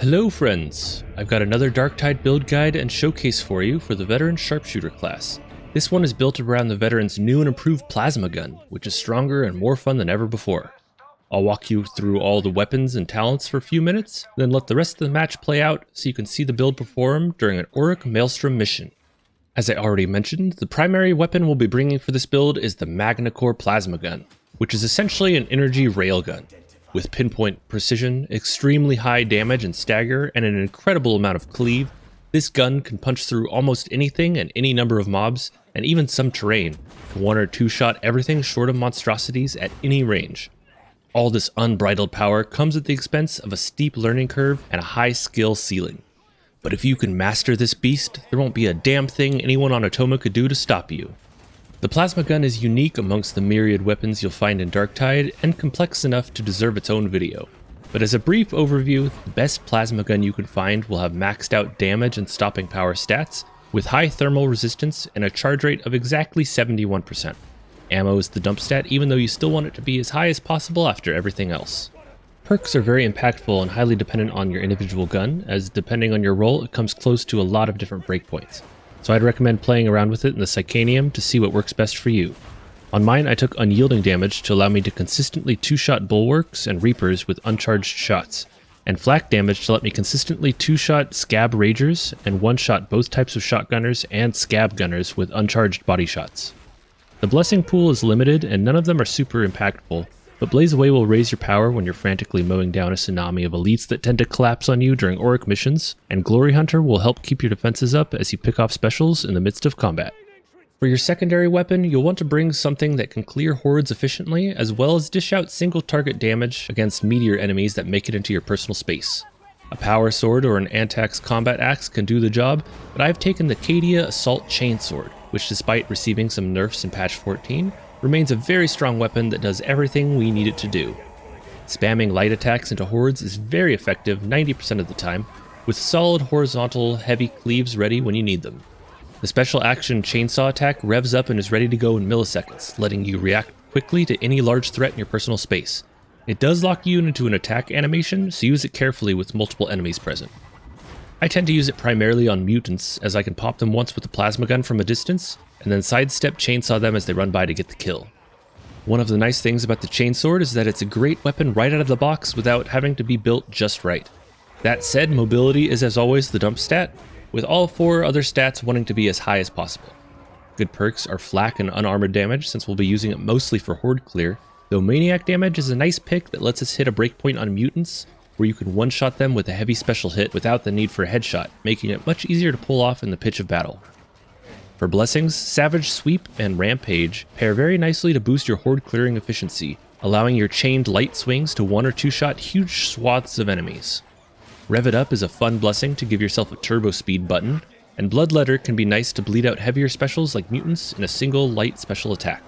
Hello friends! I've got another Darktide build guide and showcase for you for the Veteran Sharpshooter class. This one is built around the Veteran's new and improved plasma gun, which is stronger and more fun than ever before. I'll walk you through all the weapons and talents for a few minutes, then let the rest of the match play out so you can see the build perform during an Auric Maelstrom mission. As I already mentioned, the primary weapon we'll be bringing for this build is the Magnacore plasma gun, which is essentially an energy railgun. With pinpoint precision, extremely high damage and stagger, and an incredible amount of cleave, this gun can punch through almost anything and any number of mobs, and even some terrain, to one or two shot everything short of monstrosities at any range. All this unbridled power comes at the expense of a steep learning curve and a high skill ceiling. But if you can master this beast, there won't be a damn thing anyone on Atoma could do to stop you. The plasma gun is unique amongst the myriad weapons you'll find in Darktide and complex enough to deserve its own video. But as a brief overview, the best plasma gun you can find will have maxed out damage and stopping power stats, with high thermal resistance and a charge rate of exactly 71%. Ammo is the dump stat, even though you still want it to be as high as possible after everything else. Perks are very impactful and highly dependent on your individual gun, as depending on your role it comes close to a lot of different breakpoints. So I'd recommend playing around with it in the Psychanium to see what works best for you. On mine, I took unyielding damage to allow me to consistently two-shot Bulwarks and Reapers with uncharged shots, and flak damage to let me consistently two-shot Scab Ragers and one-shot both types of shotgunners and Scab Gunners with uncharged body shots. The blessing pool is limited and none of them are super impactful, but Blaze Away will raise your power when you're frantically mowing down a tsunami of elites that tend to collapse on you during Auric missions, and Glory Hunter will help keep your defenses up as you pick off specials in the midst of combat. For your secondary weapon, you'll want to bring something that can clear hordes efficiently, as well as dish out single target damage against meteor enemies that make it into your personal space. A power sword or an Antax combat axe can do the job, but I've taken the Cadia Assault Chainsword, which despite receiving some nerfs in patch 14, remains a very strong weapon that does everything we need it to do. Spamming light attacks into hordes is very effective 90% of the time, with solid horizontal heavy cleaves ready when you need them. The special action chainsaw attack revs up and is ready to go in milliseconds, letting you react quickly to any large threat in your personal space. It does lock you into an attack animation, so use it carefully with multiple enemies present. I tend to use it primarily on mutants, as I can pop them once with the plasma gun from a distance, and then sidestep chainsaw them as they run by to get the kill. One of the nice things about the chainsword is that it's a great weapon right out of the box without having to be built just right. That said, mobility is as always the dump stat, with all four other stats wanting to be as high as possible. Good perks are flak and unarmored damage, since we'll be using it mostly for horde clear, though maniac damage is a nice pick that lets us hit a breakpoint on mutants, where you can one-shot them with a heavy special hit without the need for a headshot, making it much easier to pull off in the pitch of battle. For blessings, Savage Sweep and Rampage pair very nicely to boost your horde clearing efficiency, allowing your chained light swings to one or two shot huge swaths of enemies. Rev It Up is a fun blessing to give yourself a turbo speed button, and Bloodletter can be nice to bleed out heavier specials like mutants in a single light special attack.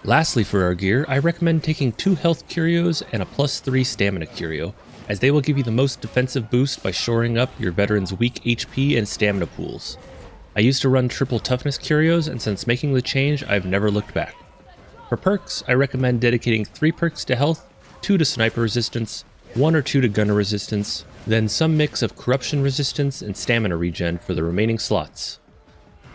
Lastly for our gear, I recommend taking 2 health Curios and a +3 stamina Curio, as they will give you the most defensive boost by shoring up your veteran's weak HP and stamina pools. I used to run triple toughness Curios, and since making the change, I've never looked back. For perks, I recommend dedicating 3 perks to health, 2 to sniper resistance, 1 or 2 to gunner resistance, then some mix of corruption resistance and stamina regen for the remaining slots.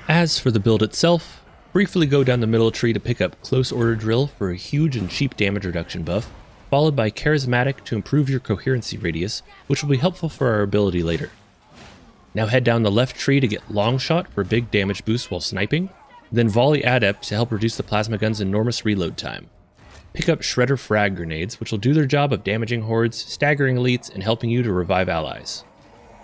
As for the build itself, briefly go down the middle tree to pick up Close Order Drill for a huge and cheap damage reduction buff, followed by Charismatic to improve your coherency radius, which will be helpful for our ability later. Now head down the left tree to get Long Shot for a big damage boost while sniping, then Volley Adept to help reduce the plasma gun's enormous reload time. Pick up Shredder Frag Grenades, which will do their job of damaging hordes, staggering elites, and helping you to revive allies.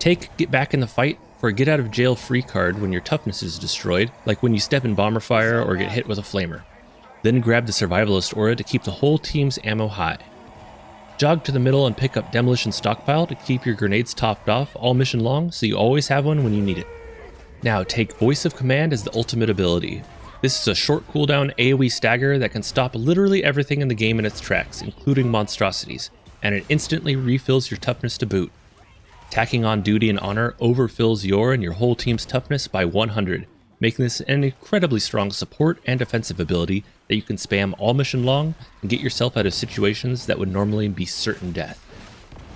Take Get Back in the Fight for a get out of jail free card when your toughness is destroyed, like when you step in bomber fire or get hit with a flamer. Then grab the Survivalist Aura to keep the whole team's ammo high. Jog to the middle and pick up Demolition Stockpile to keep your grenades topped off all mission long, so you always have one when you need it. Now take Voice of Command as the ultimate ability. This is a short cooldown AoE stagger that can stop literally everything in the game in its tracks, including monstrosities, and it instantly refills your toughness to boot. Tacking on Duty and Honor overfills your and your whole team's toughness by 100, making this an incredibly strong support and defensive ability that you can spam all mission long and get yourself out of situations that would normally be certain death.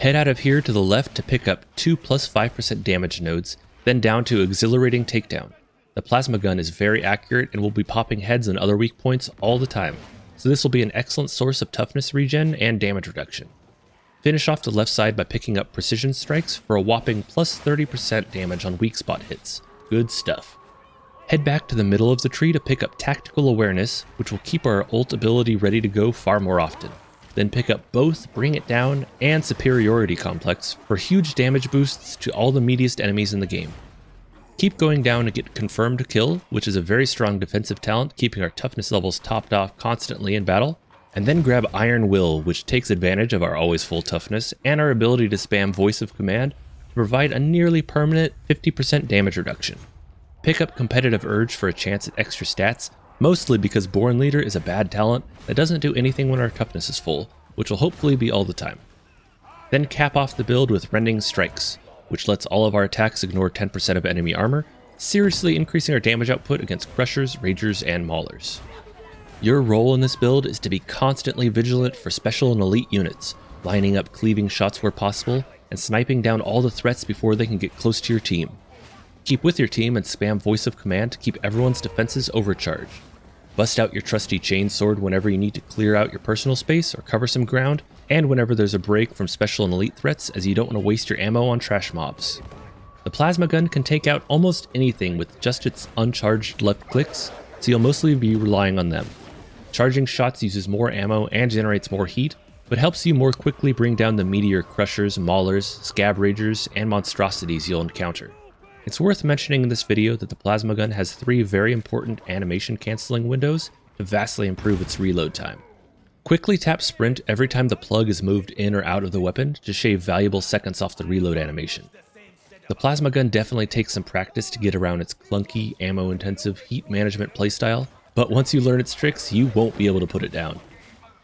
Head out of here to the left to pick up 2 plus 5% damage nodes, then down to Exhilarating Takedown. The plasma gun is very accurate and will be popping heads and other weak points all the time, so this will be an excellent source of toughness regen and damage reduction. Finish off the left side by picking up Precision Strikes for a whopping plus 30% damage on weak spot hits. Good stuff. Head back to the middle of the tree to pick up Tactical Awareness, which will keep our ult ability ready to go far more often. Then pick up both Bring It Down and Superiority Complex for huge damage boosts to all the meatiest enemies in the game. Keep going down to get Confirmed Kill, which is a very strong defensive talent, keeping our toughness levels topped off constantly in battle, and then grab Iron Will, which takes advantage of our always full toughness and our ability to spam Voice of Command to provide a nearly permanent 50% damage reduction. Pick up Competitive Urge for a chance at extra stats, mostly because Born Leader is a bad talent that doesn't do anything when our toughness is full, which will hopefully be all the time. Then cap off the build with Rending Strikes, which lets all of our attacks ignore 10% of enemy armor, seriously increasing our damage output against Crushers, Ragers, and Maulers. Your role in this build is to be constantly vigilant for special and elite units, lining up cleaving shots where possible, and sniping down all the threats before they can get close to your team. Keep with your team and spam Voice of Command to keep everyone's defenses overcharged. Bust out your trusty Chainsword whenever you need to clear out your personal space or cover some ground, and whenever there's a break from special and elite threats, as you don't want to waste your ammo on trash mobs. The plasma gun can take out almost anything with just its uncharged left clicks, so you'll mostly be relying on them. Charging shots uses more ammo and generates more heat, but helps you more quickly bring down the meatier Crushers, Maulers, Scab Ragers, and monstrosities you'll encounter. It's worth mentioning in this video that the plasma gun has 3 very important animation cancelling windows to vastly improve its reload time. Quickly tap Sprint every time the plug is moved in or out of the weapon to shave valuable seconds off the reload animation. The plasma gun definitely takes some practice to get around its clunky, ammo-intensive heat management playstyle, but once you learn its tricks, you won't be able to put it down.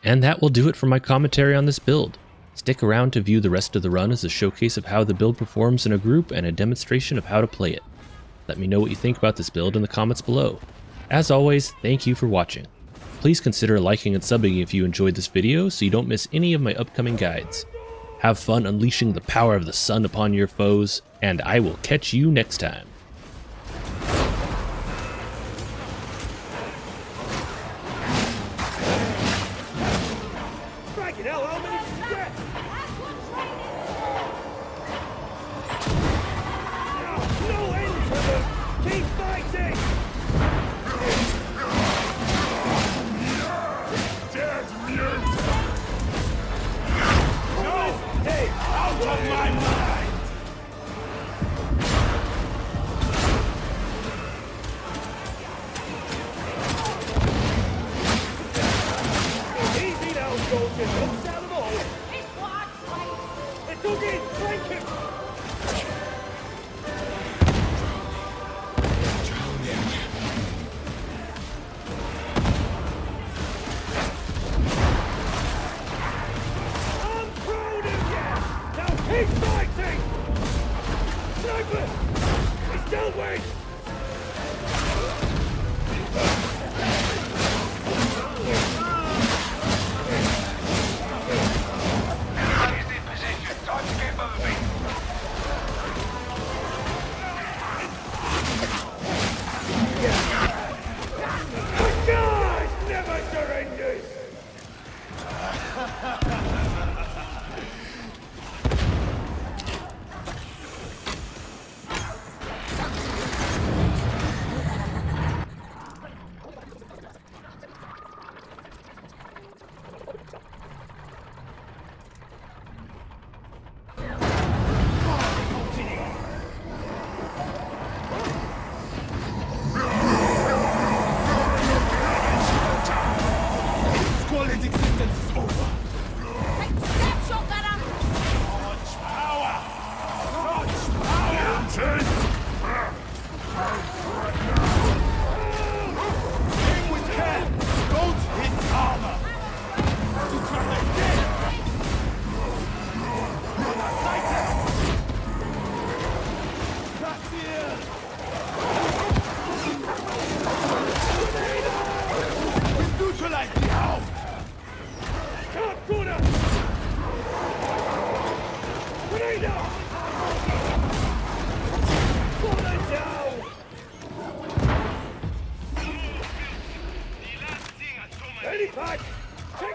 And that will do it for my commentary on this build. Stick around to view the rest of the run as a showcase of how the build performs in a group and a demonstration of how to play it. Let me know what you think about this build in the comments below. As always, thank you for watching. Please consider liking and subbing if you enjoyed this video so you don't miss any of my upcoming guides. Have fun unleashing the power of the sun upon your foes, and I will catch you next time.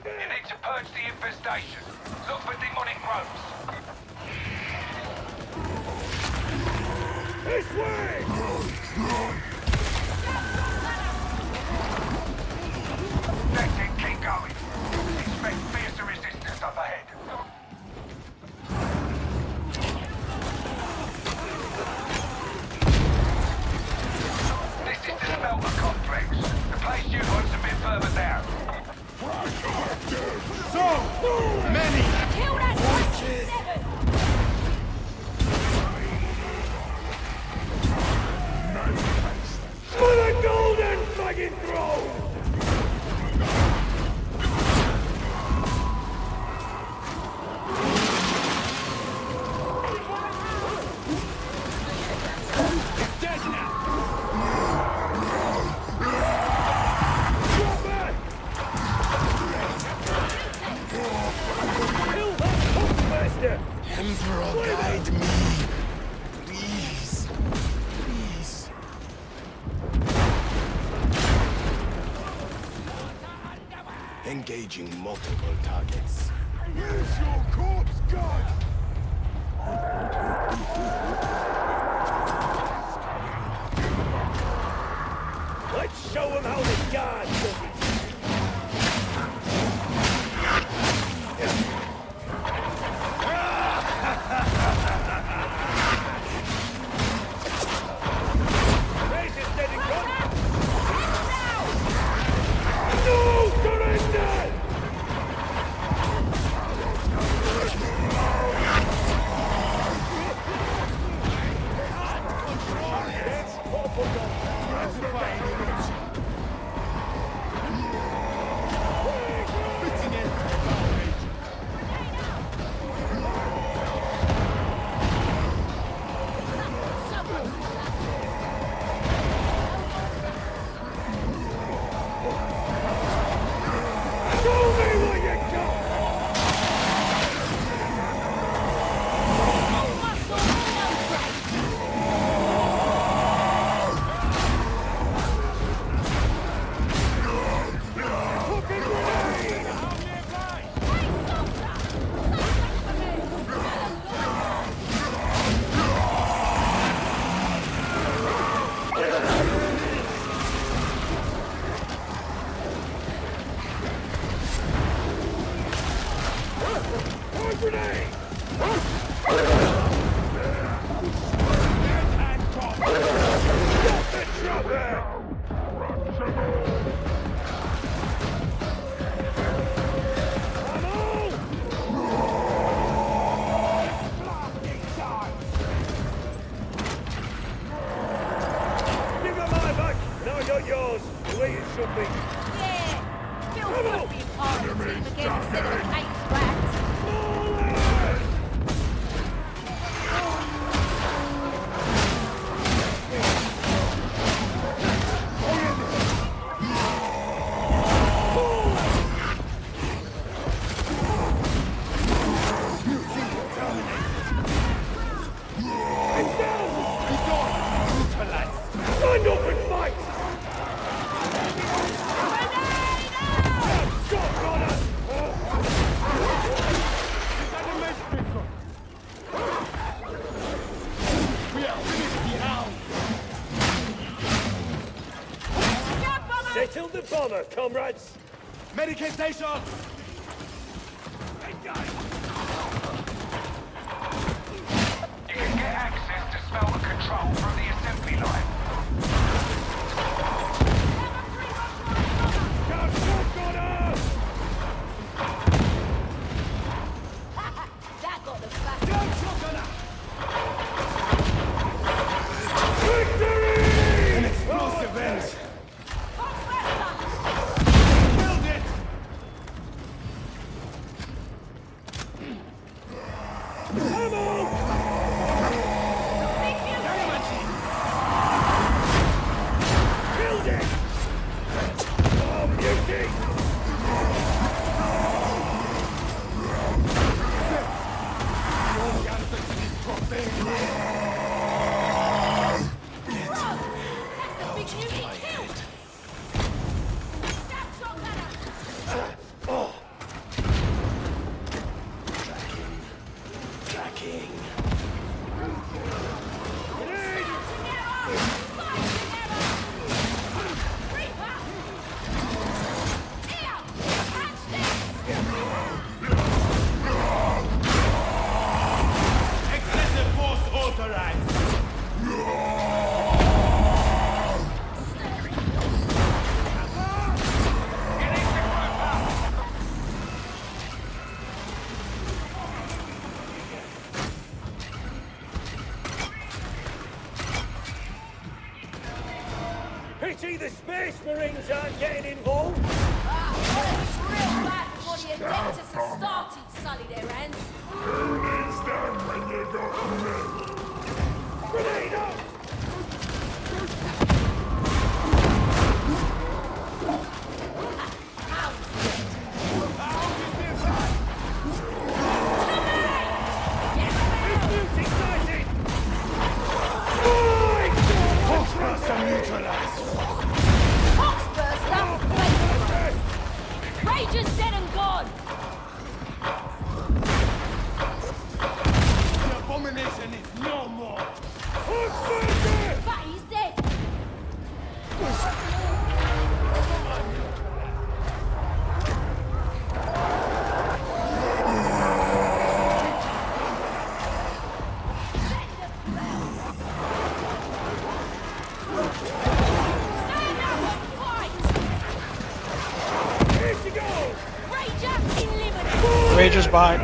You need to purge the infestation. Look for demonic growths. This way! That's it, keep going. Expect fierce resistance up ahead. This is the smelter complex. The place you want's a bit further down. So many! Kill that horse! For the golden fucking throne! It's dead now! Drop back! Kill that Hookmaster! Emperor, guide me! Please. Please. Engaging multiple targets. Where's your corpse god? Let's show him how the gods do it! Raise his dead and gone! No surrender! Show me what you got! Fucking grenade! One grenade! Get the chopper! Come on! Blasting time! Give him my back! Now you're yours, the way it should be. Yeah! Phil would be part of the team again instead of the cage rats. Forward! It's down! Stand up and fight! Stop, runner! Settle the bomber, comrades! Medication! You can get access to smell the control from the assembly line. Got shotgunner! That got the flash. Victory! An explosive end! Killed it! Come on! That's the big unit killed! Stab shot gunner! Tracking. Excessive force authorized. Pity the Space Marines aren't getting involved. It's real bad before the Adeptus Astartes sully their hands. Grenade up! It's ignited! Hawks burst up! Rage is dead and gone! The abomination is no more. But he's dead! Stand up and fight! Here she goes! Rager eliminated! Rager's behind.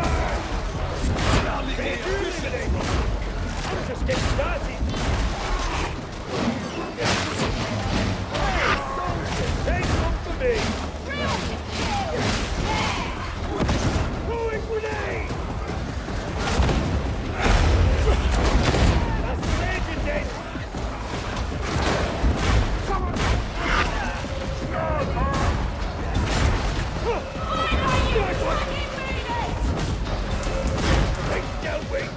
Just get started! Take one for me! Throwing grenade! That's the Ranger dead! Take down wing!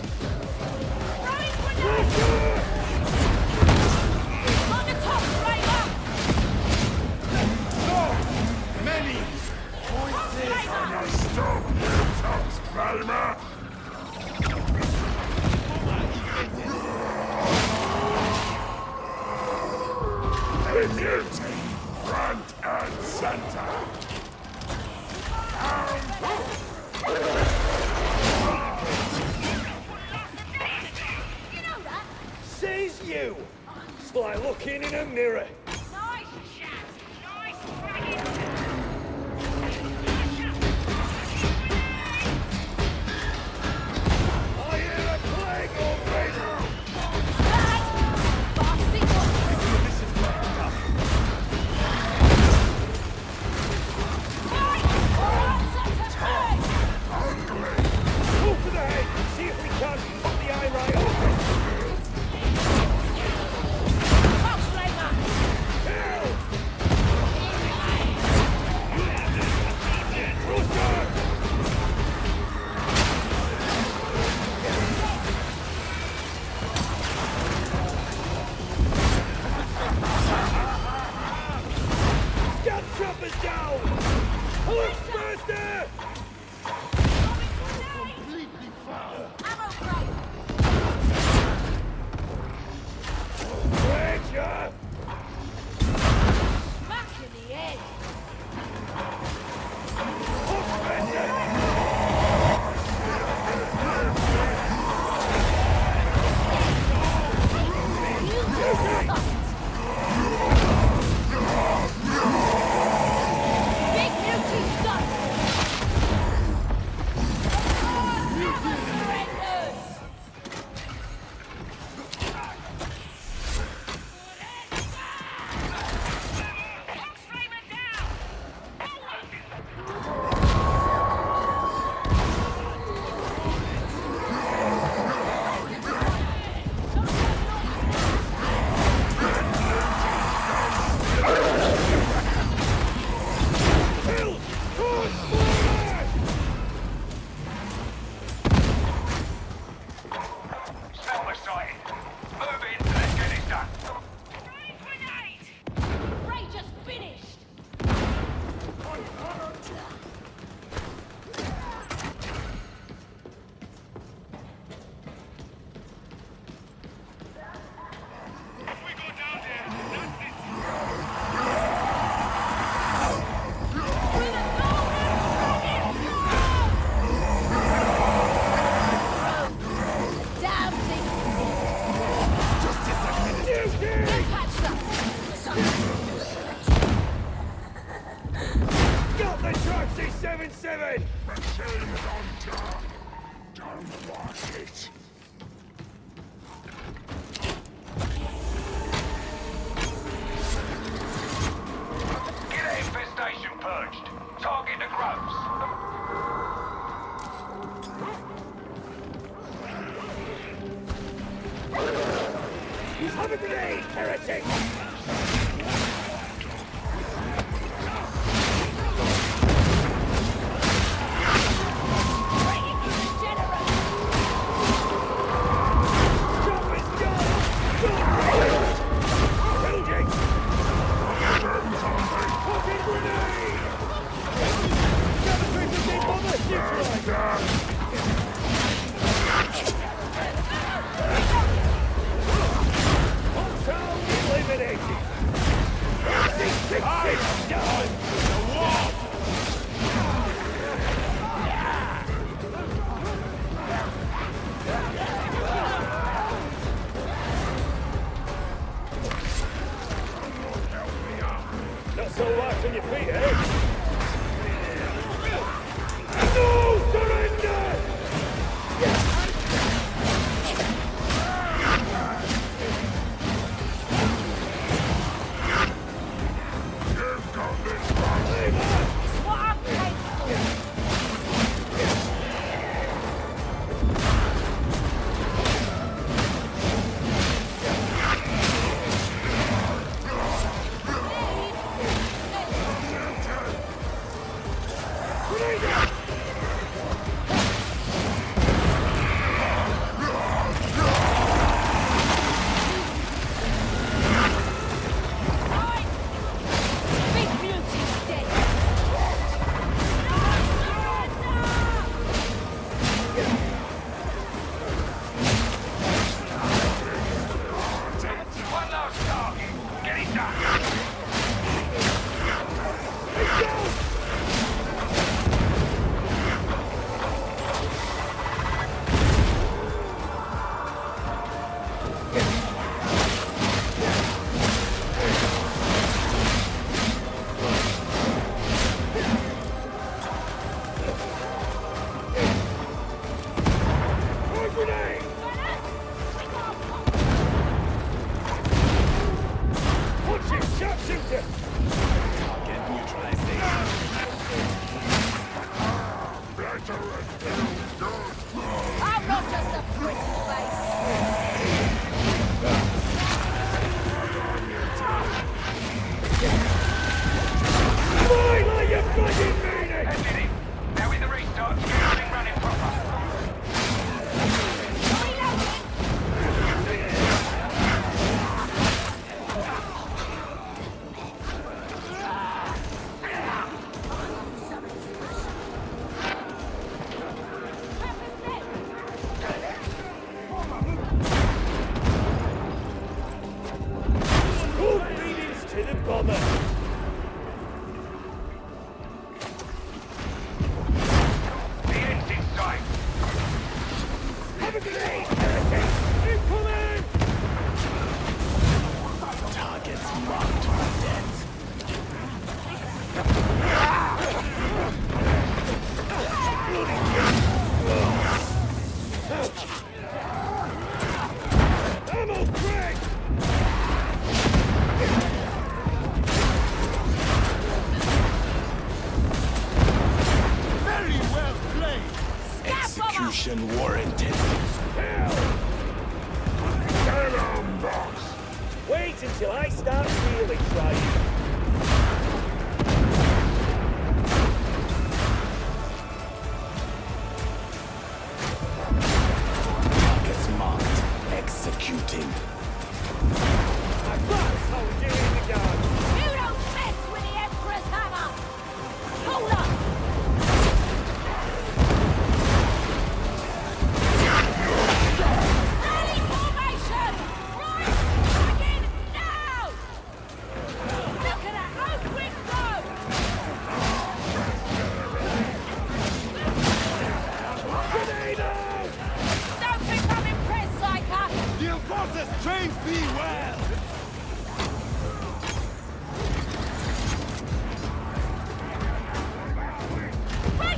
On the top, Rager! Many voices on the Front and center. You know that? Says you! It's like looking in a mirror. Nice shot! Nice fragging! I hear a plague already! Bad! But I think Move to the head! See if we can't put the eye right open! Fox Flamer! D-III-VII! Machine hunter! Don't like it! Get that infestation purged. Target the grubs. Have a grenade, heretic! Jump is gone! Purging! Fucking grenade! Never neutralized! Hometown eliminated! D-III-VII-IX-G done! The wall! Not so light on your feet, eh? No surrender! It's what I'm capable of. Right. Big beauty's dead. One last target. Get it done. More grenade! Watch it, sharpshooter! Target neutralization. I'm not just a pretty face. Fly like you bloody mean it! That's it. Now with the restart, get everything running proper. Good greetings to the bomber! The end's in sight. Have a grenade, heretic! Incoming! Targets marked for death. Ammo crack! Very well played. Execution warranted. Hell! Get 'em, boss! Wait until I start really trying. Targets marked. Executing. That's how we do it in the guard. You don't mess with the Emperor's hammer! Hold up! Rally formation! Right! Begin now! Look at that! Open go! Grenade out! Don't think I'm impressed, Psyker! The enforcers trains me well. Run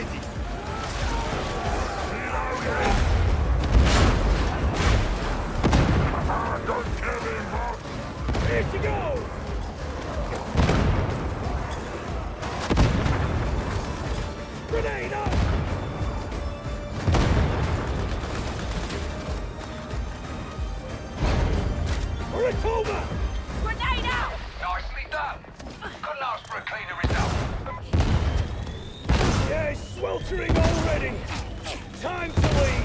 hiding. Don't kill me, boss. Here she goes! Grenade up! Or it's over! Grenade out! Nicely done. Couldn't ask for a cleaner result. Yeah, it's sweltering already! Time to leave!